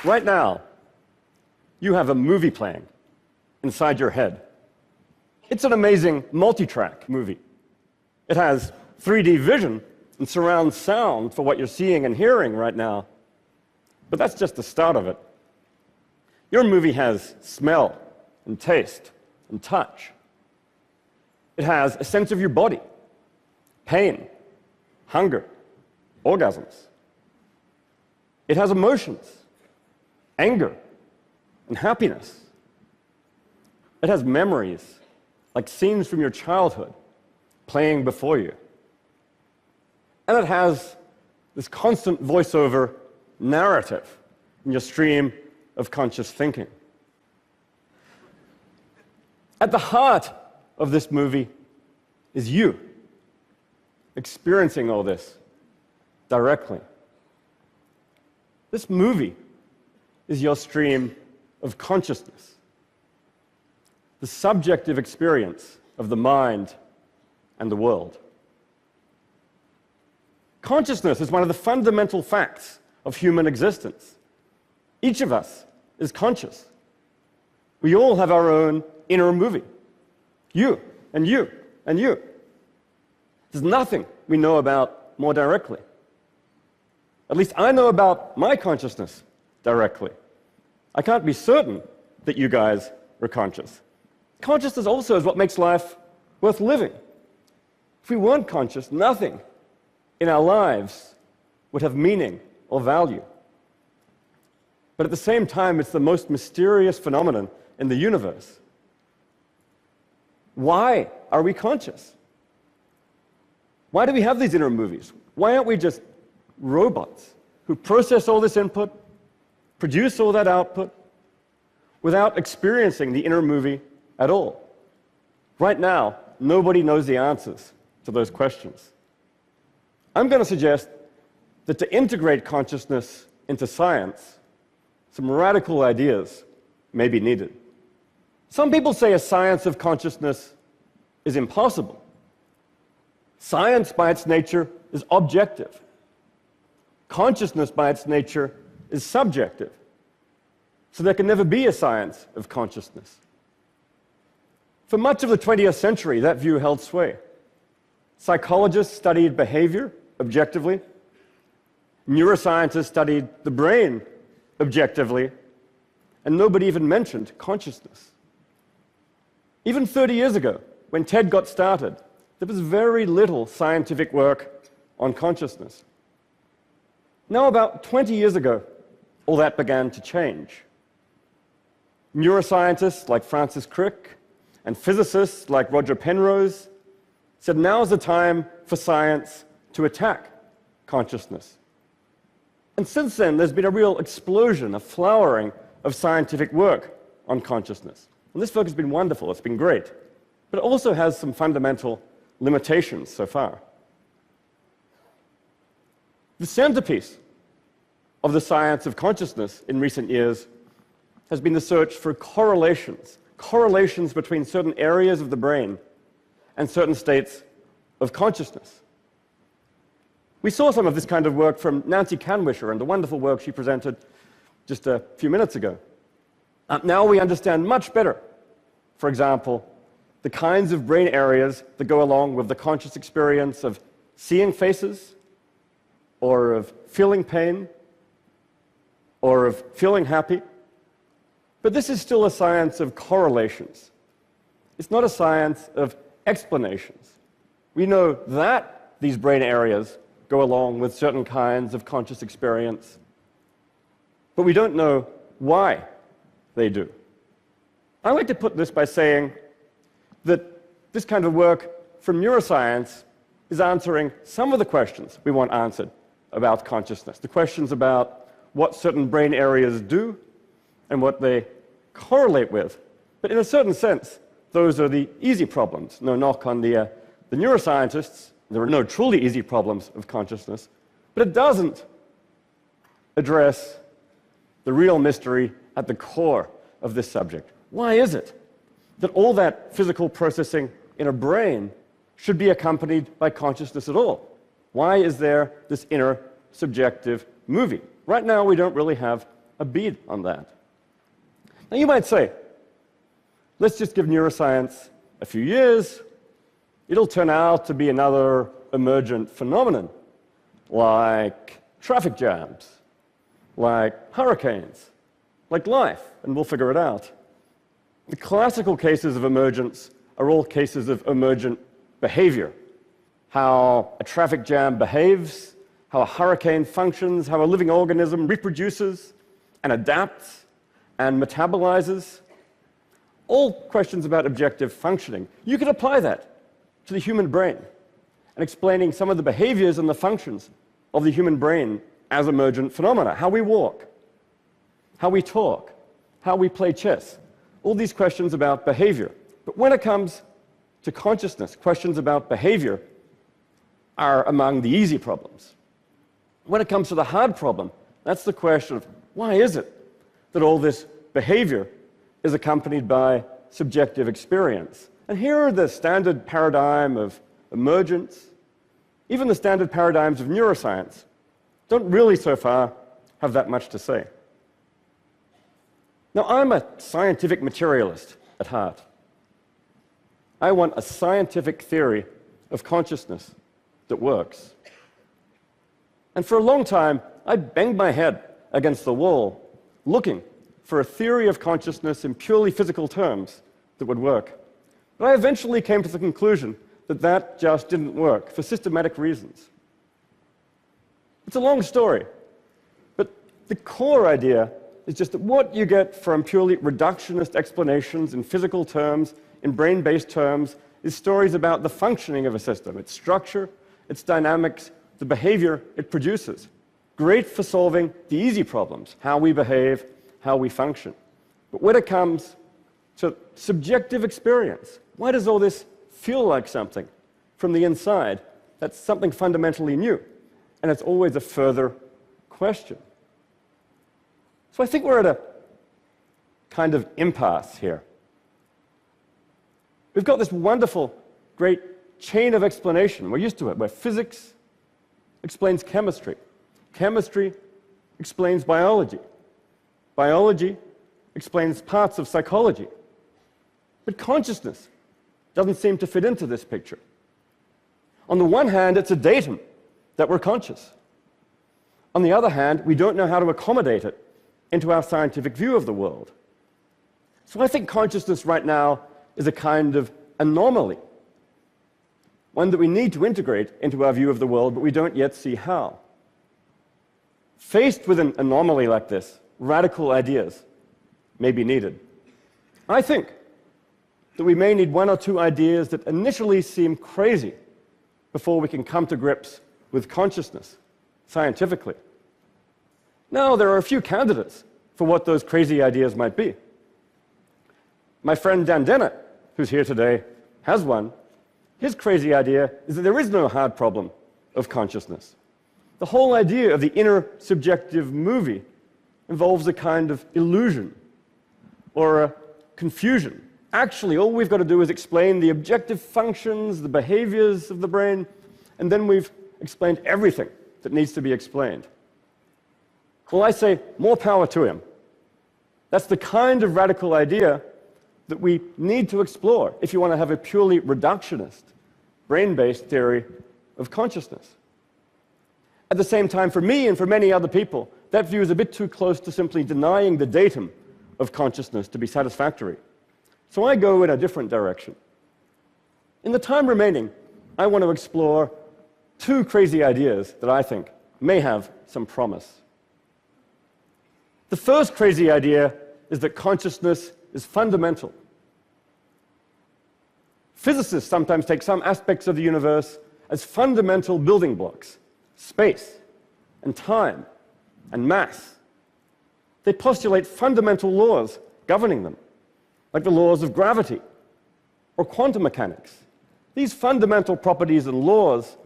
Right now, you have a movie playing inside your head. It's an amazing multi-track movie. It has 3D vision and surround sound for what you're seeing and hearing right now. But that's just the start of it. Your movie has smell and taste and touch. It has a sense of your body, pain, hunger, orgasms. It has emotions, anger, and happiness. It has memories, like scenes from your childhood, playing before you. And it has this constant voiceover narrative in your stream of conscious thinking. At the heart of this movie is you, experiencing all this directly. This movie is your stream of consciousness, the subjective experience of the mind and the world. Consciousness is one of the fundamental facts of human existence. Each of us is conscious. We all have our own inner movie. You, and you, and you. There's nothing we know about more directly. At least I know about my consciousness directly. I can't be certain that you guys are conscious. Consciousness also is what makes life worth living. If we weren't conscious, nothing in our lives would have meaning or value. But at the same time, it's the most mysterious phenomenon in the universe. Why are we conscious? Why do we have these inner movies? Why aren't we just robots who process all this input, produce all that output, without experiencing the inner movie at all? Right now, nobody knows the answers to those questions. I'm going to suggest that to integrate consciousness into science, some radical ideas may be needed. Some people say a science of consciousness is impossible. Science, by its nature, is objective. Consciousness, by its nature, is subjective. So there can never be a science of consciousness. For much of the 20th century, that view held sway. Psychologists studied behavior objectively. Neuroscientists studied the brain objectively. And nobody even mentioned consciousness. Even 30 years ago, when TED got started, there was very little scientific work on consciousness. Now, about 20 years ago, all that began to change. Neuroscientists like Francis Crick and physicists like Roger Penrose said now's the time for science to attack consciousness. And since then, there's been a real explosion, a flowering of scientific work on consciousness. And this work has been wonderful, it's been great, but it also has some fundamental limitations so far. The centerpiece of the science of consciousness in recent years has been the search for correlations between certain areas of the brain and certain states of consciousness. We saw some of this kind of work from Nancy Kanwisher and the wonderful work she presented just a few minutes ago. Now we understand much better, for example, the kinds of brain areas that go along with the conscious experience of seeing faces, or of feeling pain, or of feeling happy. But this is still a science of correlations. It's not a science of explanations. We know that these brain areas go along with certain kinds of conscious experience, but we don't know why they do. I like to put this by saying that this kind of work from neuroscience is answering some of the questions we want answered about consciousness, the questions about what certain brain areas do and what they correlate with. But in a certain sense, those are the easy problems. No knock on the neuroscientists. There are no truly easy problems of consciousness. But it doesn't address the real mystery at the core of this subject. Why is it that all that physical processing in a brain should be accompanied by consciousness at all? Why is there this inner subjective movie? Right now, we don't really have a bead on that. Now you might say, let's just give neuroscience a few years. It'll turn out to be another emergent phenomenon, like traffic jams, like hurricanes, like life, and we'll figure it out. The classical cases of emergence are all cases of emergent behavior. How a traffic jam behaves, how a hurricane functions, how a living organism reproduces and adapts and metabolizes. All questions about objective functioning. You could apply that to the human brain and explaining some of the behaviors and the functions of the human brain as emergent phenomena. How we walk, how we talk, how we play chess. All these questions about behavior. But when it comes to consciousness, questions about behavior are among the easy problems. When it comes to the hard problem, that's the question of why is it that all this behavior is accompanied by subjective experience? And here are the standard paradigm of emergence, even the standard paradigms of neuroscience, don't really so far have that much to say. Now, I'm a scientific materialist at heart. I want a scientific theory of consciousness that works. And for a long time, I banged my head against the wall, looking for a theory of consciousness in purely physical terms that would work. But I eventually came to the conclusion that that just didn't work for systematic reasons. It's a long story, but the core idea is just that what you get from purely reductionist explanations in physical terms, in brain-based terms, is stories about the functioning of a system, its structure, its dynamics, the behavior it produces. Great for solving the easy problems, how we behave, how we function. But when it comes to subjective experience, why does all this feel like something from the inside? That's something fundamentally new, and it's always a further question. So I think we're at a kind of impasse here. We've got this wonderful, great chain of explanation. We're used to it, where physics explains chemistry. Chemistry explains biology. Biology explains parts of psychology. But consciousness doesn't seem to fit into this picture. On the one hand, it's a datum that we're conscious. On the other hand, we don't know how to accommodate it into our scientific view of the world. So I think consciousness right now is a kind of anomaly, one that we need to integrate into our view of the world, but we don't yet see how. Faced with an anomaly like this, radical ideas may be needed. I think that we may need one or two ideas that initially seem crazy before we can come to grips with consciousness scientifically. Now, there are a few candidates for what those crazy ideas might be. My friend Dan Dennett, who's here today, has one. His crazy idea is that there is no hard problem of consciousness. The whole idea of the inner subjective movie involves a kind of illusion or a confusion. Actually, all we've got to do is explain the objective functions, the behaviors of the brain, and then we've explained everything that needs to be explained. Well, I say, more power to him. That's the kind of radical idea that we need to explore if you want to have a purely reductionist, brain-based theory of consciousness. At the same time, for me and for many other people, that view is a bit too close to simply denying the datum of consciousness to be satisfactory. So I go in a different direction. In the time remaining, I want to explore two crazy ideas that I think may have some promise. The first crazy idea is that consciousness is fundamental. Physicists sometimes take some aspects of the universe as fundamental building blocks: space and time and mass. They postulate fundamental laws governing them, like the laws of gravity or quantum mechanics. These fundamental properties and laws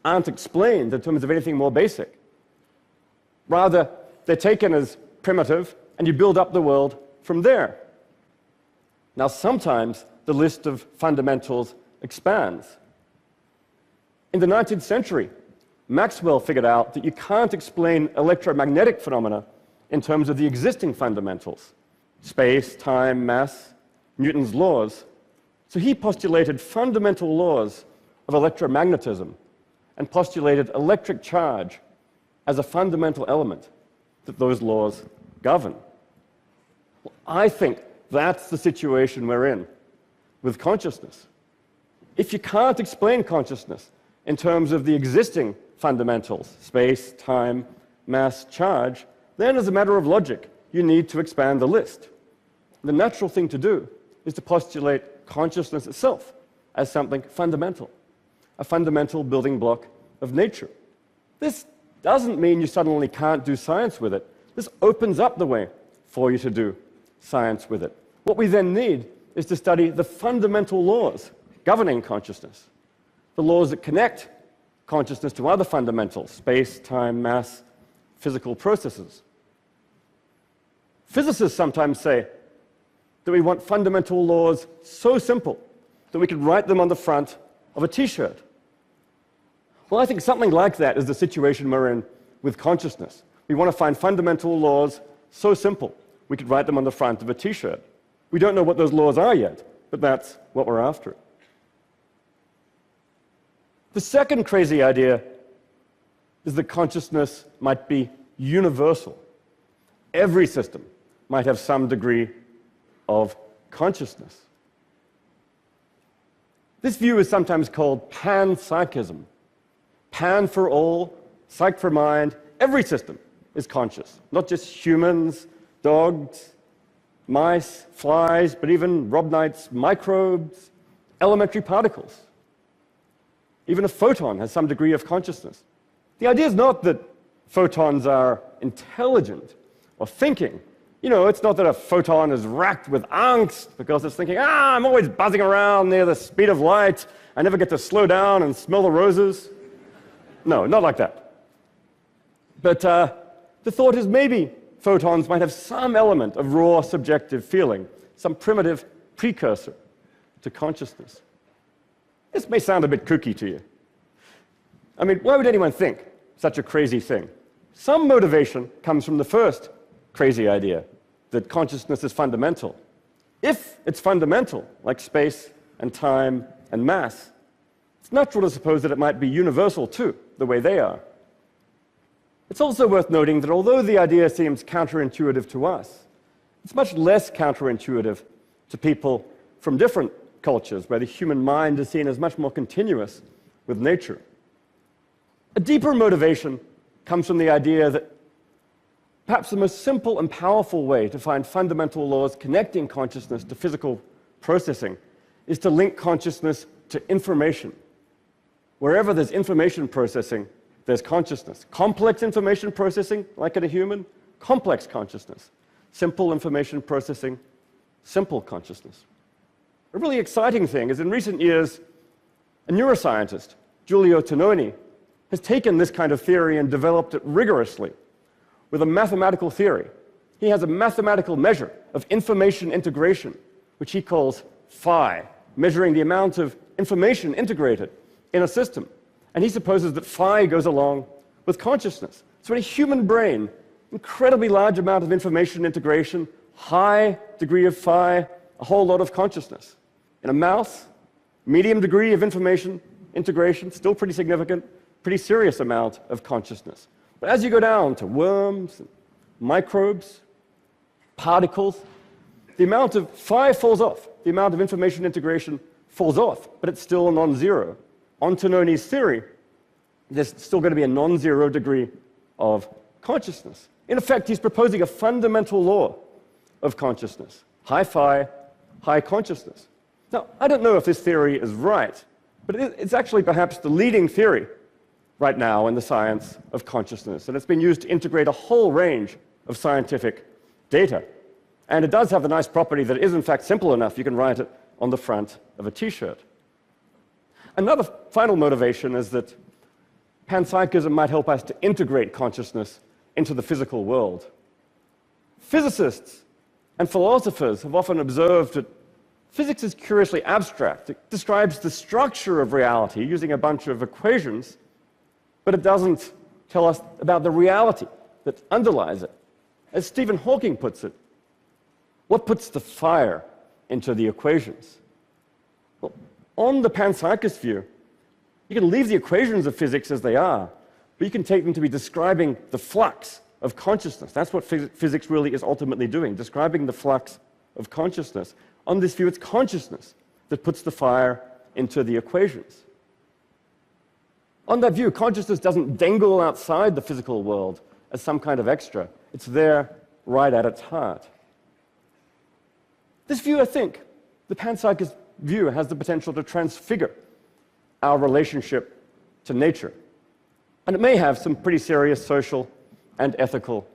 aren't explained in terms of anything more basic. Rather, they're taken as primitive, and you build up the world from there. Now, sometimes the list of fundamentals expands. In the 19th century, Maxwell figured out that you can't explain electromagnetic phenomena in terms of the existing fundamentals, space, time, mass, Newton's laws. So he postulated fundamental laws of electromagnetism and postulated electric charge as a fundamental element that those laws govern. Well, I think that's the situation we're in with consciousness. If you can't explain consciousness in terms of the existing fundamentals, space, time, mass, charge, then as a matter of logic, you need to expand the list. The natural thing to do is to postulate consciousness itself as something fundamental, a fundamental building block of nature. This doesn't mean you suddenly can't do science with it. This opens up the way for you to do science with it. What we then need is to study the fundamental laws governing consciousness, the laws that connect consciousness to other fundamentals, space, time, mass, physical processes. Physicists sometimes say that we want fundamental laws so simple that we could write them on the front of a T-shirt. Well, I think something like that is the situation we're in with consciousness. We want to find fundamental laws so simple we could write them on the front of a T-shirt. We don't know what those laws are yet, but that's what we're after. The second crazy idea is that consciousness might be universal. Every system might have some degree of consciousness. This view is sometimes called panpsychism. Pan for all, psych for mind. Every system is conscious, not just humans, dogs, mice, flies, but even Rob Knight's microbes, elementary particles. Even a photon has some degree of consciousness. The idea is not that photons are intelligent or thinking. You know, it's not that a photon is racked with angst because it's thinking, I'm always buzzing around near the speed of light. I never get to slow down and smell the roses. No, not like that. But the thought is maybe photons might have some element of raw subjective feeling, some primitive precursor to consciousness. This may sound a bit kooky to you. I mean, why would anyone think such a crazy thing? Some motivation comes from the first crazy idea, that consciousness is fundamental. If it's fundamental, like space and time and mass, it's natural to suppose that it might be universal too, the way they are. It's also worth noting that although the idea seems counterintuitive to us, it's much less counterintuitive to people from different cultures, where the human mind is seen as much more continuous with nature. A deeper motivation comes from the idea that perhaps the most simple and powerful way to find fundamental laws connecting consciousness to physical processing is to link consciousness to information. Wherever there's information processing, there's consciousness. Complex information processing, like in a human, complex consciousness. Simple information processing, simple consciousness. A really exciting thing is in recent years, a neuroscientist, Giulio Tononi, has taken this kind of theory and developed it rigorously with a mathematical theory. He has a mathematical measure of information integration, which he calls phi, measuring the amount of information integrated in a system. And he supposes that phi goes along with consciousness. So in a human brain, incredibly large amount of information integration, high degree of phi, a whole lot of consciousness. In a mouse, medium degree of information integration, still pretty significant, pretty serious amount of consciousness. But as you go down to worms, microbes, particles, the amount of phi falls off. The amount of information integration falls off, but it's still non-zero. On Tononi's theory, there's still going to be a non-zero degree of consciousness. In effect, he's proposing a fundamental law of consciousness. High phi, high consciousness. Now, I don't know if this theory is right, but it's actually perhaps the leading theory right now in the science of consciousness, and it's been used to integrate a whole range of scientific data. And it does have the nice property that it is in fact simple enough you can write it on the front of a T-shirt. Another final motivation is that panpsychism might help us to integrate consciousness into the physical world. Physicists and philosophers have often observed that physics is curiously abstract. It describes the structure of reality using a bunch of equations, but it doesn't tell us about the reality that underlies it. As Stephen Hawking puts it, what puts the fire into the equations? Well, on the panpsychist view, you can leave the equations of physics as they are, but you can take them to be describing the flux of consciousness. That's what physics really is ultimately doing, describing the flux of consciousness. On this view, it's consciousness that puts the fire into the equations. On that view, consciousness doesn't dangle outside the physical world as some kind of extra. It's there right at its heart. This view, I think, the panpsychist view, has the potential to transfigure our relationship to nature. And it may have some pretty serious social and ethical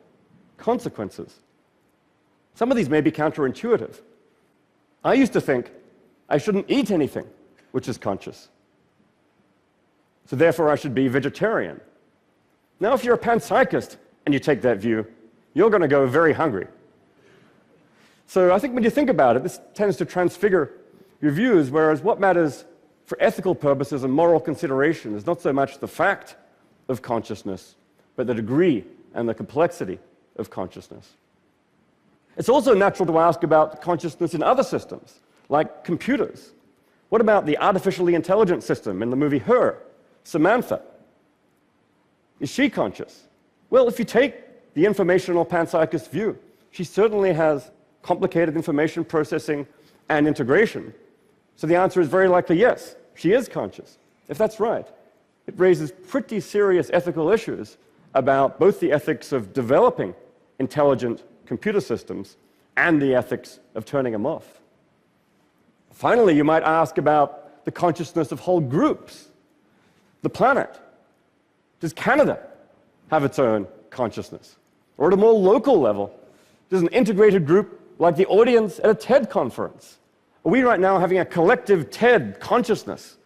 consequences. Some of these may be counterintuitive. I used to think I shouldn't eat anything which is conscious, so therefore I should be vegetarian. Now, if you're a panpsychist and you take that view, you're going to go very hungry. So I think when you think about it, this tends to transfigure your views, whereas what matters for ethical purposes and moral consideration is not so much the fact of consciousness, but the degree and the complexity of consciousness. It's also natural to ask about consciousness in other systems, like computers. What about the artificially intelligent system in the movie Her, Samantha? Is she conscious? Well, if you take the informational panpsychist view, she certainly has complicated information processing and integration. So the answer is very likely yes, she is conscious. If that's right, it raises pretty serious ethical issues about both the ethics of developing intelligent computer systems and the ethics of turning them off. Finally, you might ask about the consciousness of whole groups. The planet. Does Canada have its own consciousness? Or at a more local level, does an integrated group like the audience at a TED conference? Are we right now having a collective TED consciousness?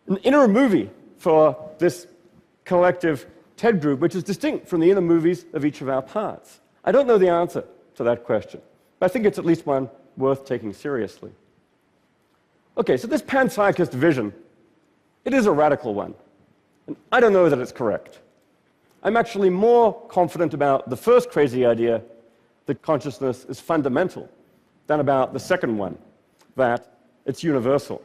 An inner movie for this collective TED group, which is distinct from the inner movies of each of our parts? I don't know the answer to that question, but I think it's at least one worth taking seriously. Okay, so this panpsychist vision, it is a radical one, and I don't know that it's correct. I'm actually more confident about the first crazy idea, that consciousness is fundamental, than about the second one, that it's universal.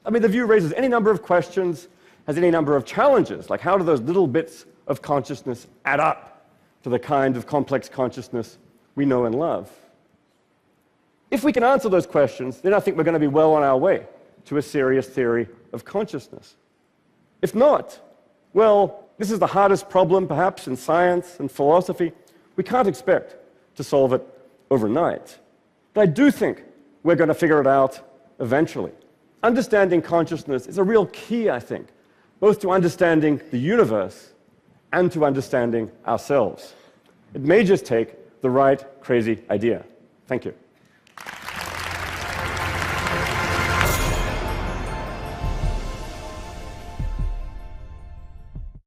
I mean, the view raises any number of questions, has any number of challenges, like how do those little bits of consciousness add up to the kind of complex consciousness we know and love? If we can answer those questions, then I think we're going to be well on our way to a serious theory of consciousness. If not, well, this is the hardest problem, perhaps, in science and philosophy. We can't expect to solve it overnight. But I do think we're going to figure it out eventually. Understanding consciousness is a real key, I think, both to understanding the universe and to understanding ourselves. It may just take the right crazy idea. Thank you.